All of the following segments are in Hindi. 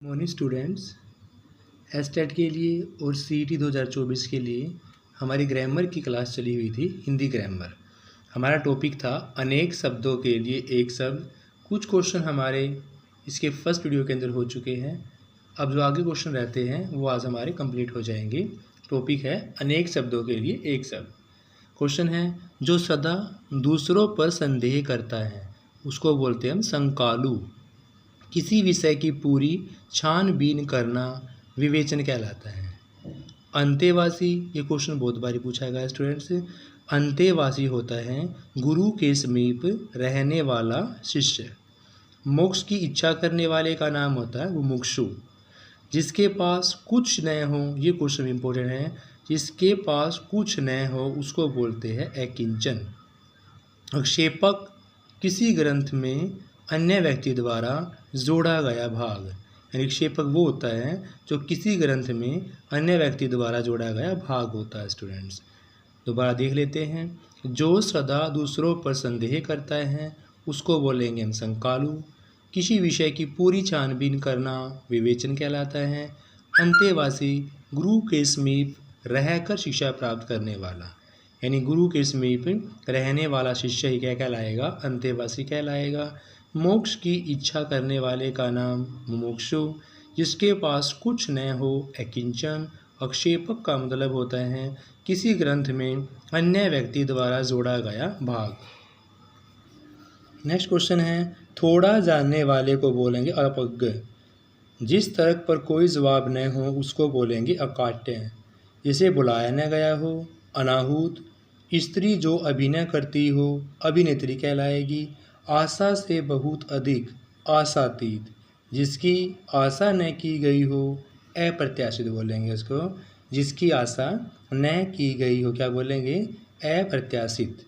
मॉर्निंग स्टूडेंट्स, एसटेट के लिए और सीईटी 2024 के लिए हमारी ग्रामर की क्लास चली हुई थी। हिंदी ग्रामर हमारा टॉपिक था अनेक शब्दों के लिए एक शब्द। कुछ क्वेश्चन हमारे इसके फर्स्ट वीडियो के अंदर हो चुके हैं। अब जो आगे क्वेश्चन रहते हैं वो आज हमारे कंप्लीट हो जाएंगे। टॉपिक है अनेक शब्दों के लिए एक शब्द। क्वेश्चन है, जो सदा दूसरों पर संदेह करता है उसको बोलते हैं हम संकालू। किसी विषय की पूरी छानबीन करना विवेचन कहलाता है। अंतेवासी, ये क्वेश्चन बहुत बारी पूछा गया स्टूडेंट्स। अंतेवासी होता है गुरु के समीप रहने वाला शिष्य। मोक्ष की इच्छा करने वाले का नाम होता है वो मुमुक्षु। जिसके पास कुछ न हो, ये क्वेश्चन इंपॉर्टेंट है, जिसके पास कुछ न हो उसको बोलते हैं अकिंचन। आक्षेपक, किसी ग्रंथ में अन्य व्यक्ति द्वारा जोड़ा गया भाग। यानी क्षेपक वो होता है जो किसी ग्रंथ में अन्य व्यक्ति द्वारा जोड़ा गया भाग होता है। स्टूडेंट्स दोबारा देख लेते हैं। जो सदा दूसरों पर संदेह करता है उसको बोलेंगे हम संकालू। किसी विषय की पूरी छानबीन करना विवेचन कहलाता है। अंतेवासी, गुरु के समीप रहकर शिक्षा प्राप्त करने वाला, यानी गुरु के समीप रहने वाला शिष्य ही क्या कहलाएगा? अंतेवासी कहलाएगा। मोक्ष की इच्छा करने वाले का नाम मुमुक्षु। जिसके पास कुछ न हो अकिंचन। आक्षेपक का मतलब होता है किसी ग्रंथ में अन्य व्यक्ति द्वारा जोड़ा गया भाग। नेक्स्ट क्वेश्चन है, थोड़ा जानने वाले को बोलेंगे अल्पज्ञ। जिस तर्क पर कोई जवाब न हो उसको बोलेंगे अकाट्य। जिसे बुलाया न गया हो अनाहूत। स्त्री जो अभिनय करती हो अभिनेत्री कहलाएगी। आशा से बहुत अधिक आशातीत। जिसकी आशा न की गई हो अप्रत्याशित बोलेंगे उसको। जिसकी आशा न की गई हो क्या बोलेंगे? अप्रत्याशित।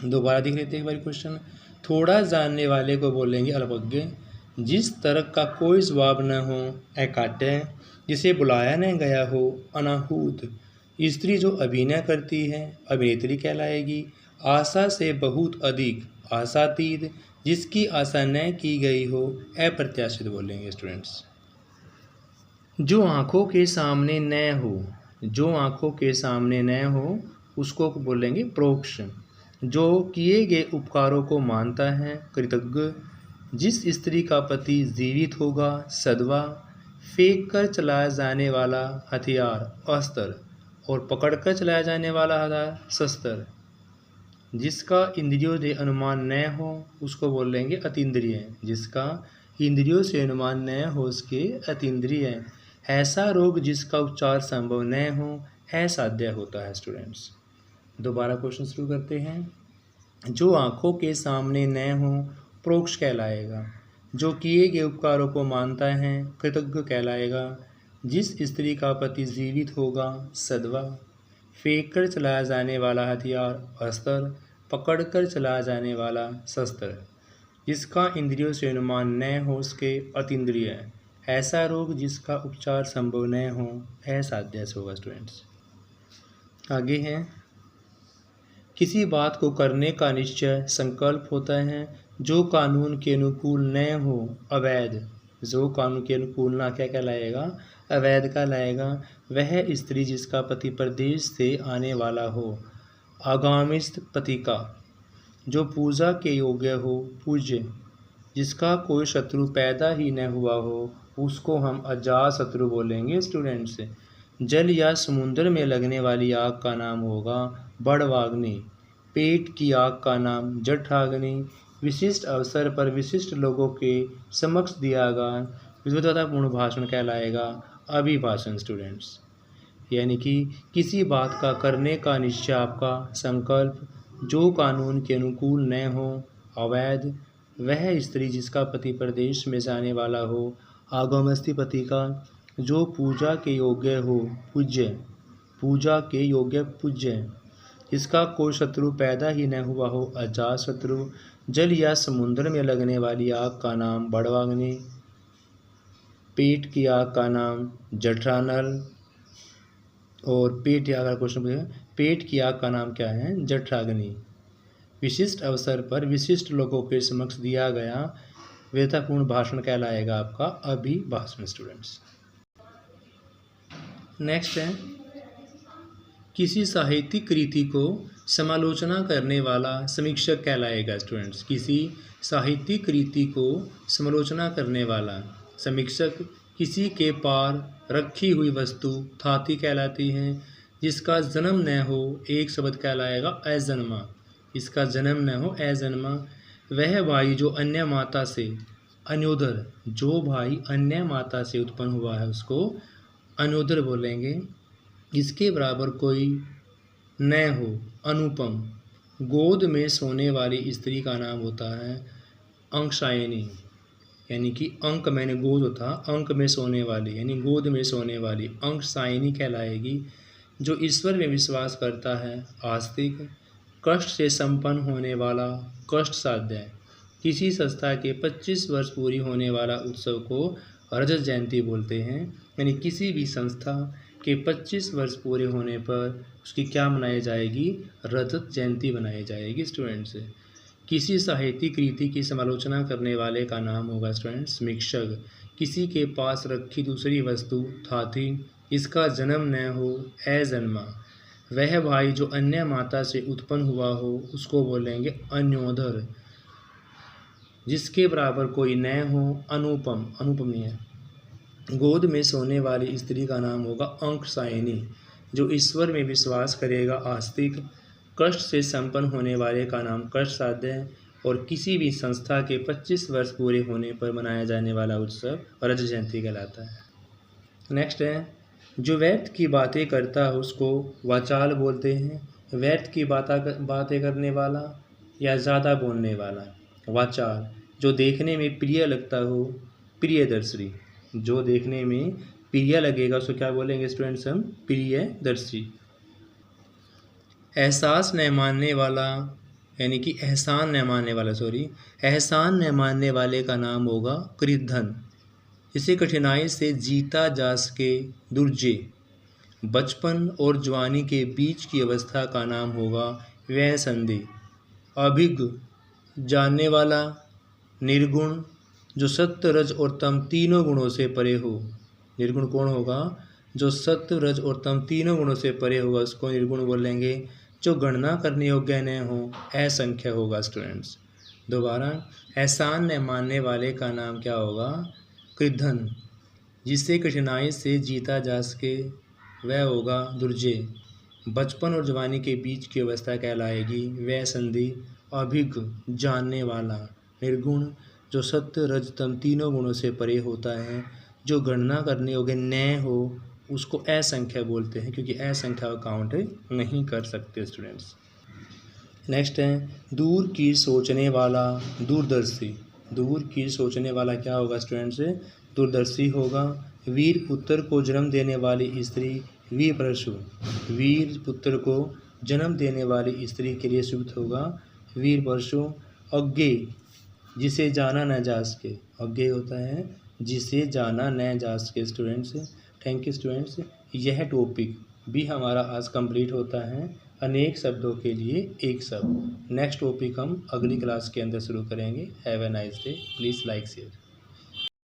दोबारा देख लेते हैं एक बार क्वेश्चन। थोड़ा जानने वाले को बोलेंगे अल्पज्ञ। जिस तर्क का कोई जवाब न हो अकाट्य। जिसे बुलाया न गया हो अनाहूत। स्त्री जो अभिनय करती है अभिनेत्री कहलाएगी। आशा से बहुत अधिक आशातीत। जिसकी आशा न की गई हो अप्रत्याशित बोलेंगे स्टूडेंट्स। जो आँखों के सामने न हो, जो आँखों के सामने न हो उसको बोलेंगे प्रोक्ष। जो किए गए उपकारों को मानता है कृतज्ञ। जिस स्त्री का पति जीवित होगा सदवा। फेंक कर चलाया जाने वाला हथियार अस्त्र और पकड़कर चलाया जाने वाला हथियार शस्त्र। जिसका इंद्रियों से अनुमान न हो उसको बोलेंगे अतीन्द्रिय। जिसका इंद्रियों से अनुमान न हो उसके अतीन्द्रिय। ऐसा रोग जिसका उपचार संभव न हो असाध्य होता है। स्टूडेंट्स दोबारा क्वेश्चन शुरू करते हैं। जो आँखों के सामने न हो प्रोक्ष कहलाएगा। जो किए गए उपकारों को मानता है कृतज्ञ कहलाएगा। जिस स्त्री का पति जीवित होगा सदवा। फेंक कर चलाया जाने वाला हथियार अस्त्र, पकड़ कर चलाया जाने वाला शस्त्र। जिसका इंद्रियों से अनुमान न हो उसके अतीन्द्रिय। ऐसा रोग जिसका उपचार संभव न हो असाध्य होगा। स्टूडेंट्स आगे हैं, किसी बात को करने का निश्चय संकल्प होता है। जो कानून के अनुकूल न हो अवैध। जो कानून के अनुकूल ना क्या कहलाएगा? अवैध कहलाएगा। वह स्त्री जिसका पति प्रदेश से आने वाला हो आगामिस्त पति का। जो पूजा के योग्य हो पूज्य। जिसका कोई शत्रु पैदा ही न हुआ हो उसको हम अजात शत्रु बोलेंगे। स्टूडेंट्स जल या समुद्र में लगने वाली आग का नाम होगा बड़वाग्नि। पेट की आग का नाम जठराग्नि। विशिष्ट अवसर पर विशिष्ट लोगों के समक्ष दिया गया विद्वतापूर्ण भाषण कहलाएगा अभिभाषण। स्टूडेंट्स यानी कि किसी बात का करने का निश्चय आपका संकल्प। जो कानून के अनुकूल न हो अवैध। वह स्त्री जिसका पति प्रदेश में जाने वाला हो आगमस्ती पति का। जो पूजा के योग्य हो पूज्य। पूजा के योग्य पूज्य। जिसका कोई शत्रु पैदा ही न हुआ हो अजात शत्रु। जल या समुद्र में लगने वाली आग का नाम बड़वाग्नि। पेट की आग का नाम जठरानल। और पेट या क्वेश्चन पेट की आग का नाम क्या है? जठराग्नि। विशिष्ट अवसर पर विशिष्ट लोगों के समक्ष दिया गया वीरतापूर्ण भाषण कहलाएगा आपका अभिभाषण स्टूडेंट्स। नेक्स्ट है, किसी साहित्यिक कृति को समालोचना करने वाला समीक्षक कहलाएगा स्टूडेंट्स। किसी साहित्यिक कृति को समालोचना करने वाला समीक्षक किसी के पार रखी हुई वस्तु थाती कहलाती है। जिसका जन्म न हो एक शब्द कहलाएगा अजन्मा। इसका जन्म न हो अजन्मा। वह भाई जो अन्य माता से अन्योदर, जो भाई अन्य माता से उत्पन्न हुआ है उसको अन्योदर बोलेंगे। इसके बराबर कोई न हो अनुपम। गोद में सोने वाली स्त्री का नाम होता है अंकशायिनी, यानी कि अंक मैंने गोद होता, अंक में सोने वाली यानी गोद में सोने वाली अंकशायिनी कहलाएगी। जो ईश्वर में विश्वास करता है आस्तिक। कष्ट से संपन्न होने वाला कष्ट साध्य। किसी संस्था के 25 वर्ष पूरी होने वाला उत्सव को रजत जयंती बोलते हैं, यानी किसी भी संस्था के 25 वर्ष पूरे होने पर उसकी क्या मनाई जाएगी, रजत जयंती बनाई जाएगी स्टूडेंट्स। किसी साहित्यिक कृति की समालोचना करने वाले का नाम होगा स्टूडेंट्स समीक्षक। किसी के पास रखी दूसरी वस्तु थाती। इसका जन्म न हो अजन्मा। वह भाई जो अन्य माता से उत्पन्न हुआ हो उसको बोलेंगे अन्योदर। जिसके बराबर कोई न हो अनुपम, अनुपम नहीं है। गोद में सोने वाली स्त्री का नाम होगा अंकशायिनी। जो ईश्वर में विश्वास करेगा आस्तिक। कष्ट से संपन्न होने वाले का नाम कष्ट साध्य है। और किसी भी संस्था के 25 वर्ष पूरे होने पर मनाया जाने वाला उत्सव रजत जयंती कहलाता है। नेक्स्ट है, जो व्यर्थ की बातें करता है उसको वाचाल बोलते हैं। व्यर्थ की बातें करने वाला या ज़्यादा बोलने वाला वाचाल। जो देखने में प्रिय लगता हो प्रियदर्शी। जो देखने में प्रिय लगेगा उसको क्या बोलेंगे स्टूडेंट्स हम, प्रियदर्शी। एहसास न मानने वाला यानी कि एहसान न मानने वाला एहसान न मानने वाले का नाम होगा कृद्धन। इसे कठिनाई से जीता जा सके दुर्जे। बचपन और जवानी के बीच की अवस्था का नाम होगा वह संधि। अभिज्ञ जानने वाला निर्गुण। जो सत्य रज और तम तीनों गुणों से परे हो। निर्गुण कौन होगा, जो सत्य रज और तम तीनों गुणों से परे होगा उसको निर्गुण बोलेंगे। जो गणना करने योग्य न हो असंख्य होगा स्टूडेंट्स। दोबारा, एहसान न मानने वाले का नाम क्या होगा, कृद्धन। जिसे कठिनाई से जीता जा सके वह होगा दुर्जे। बचपन और जवानी के बीच की अवस्था कहलाएगी वह संधि। अभिज्ञ जानने वाला निर्गुण। जो सत्य रज तम तीनों गुणों से परे होता है। जो गणना करने योग्य न हो उसको असंख्य बोलते हैं, क्योंकि असंख्य काउंट नहीं कर सकते स्टूडेंट्स। नेक्स्ट है, दूर की सोचने वाला दूरदर्शी। दूर की सोचने वाला क्या होगा स्टूडेंट्स, दूरदर्शी होगा। वीर पुत्र को जन्म देने वाली स्त्री वीर परशु। वीर पुत्र को जन्म देने वाली स्त्री के लिए शुभ होगा वीर परशु। अज्ञेय जिसे जाना न जा सके। अज्ञेय होता है जिसे जाना न जा सके स्टूडेंट्स। Thank you students. यह टॉपिक भी हमारा आज कंप्लीट होता है। अनेक शब्दों के लिए एक शब्द। नेक्स्ट टॉपिक हम अगली क्लास के अंदर शुरू करेंगे। Have a nice day. Please like share.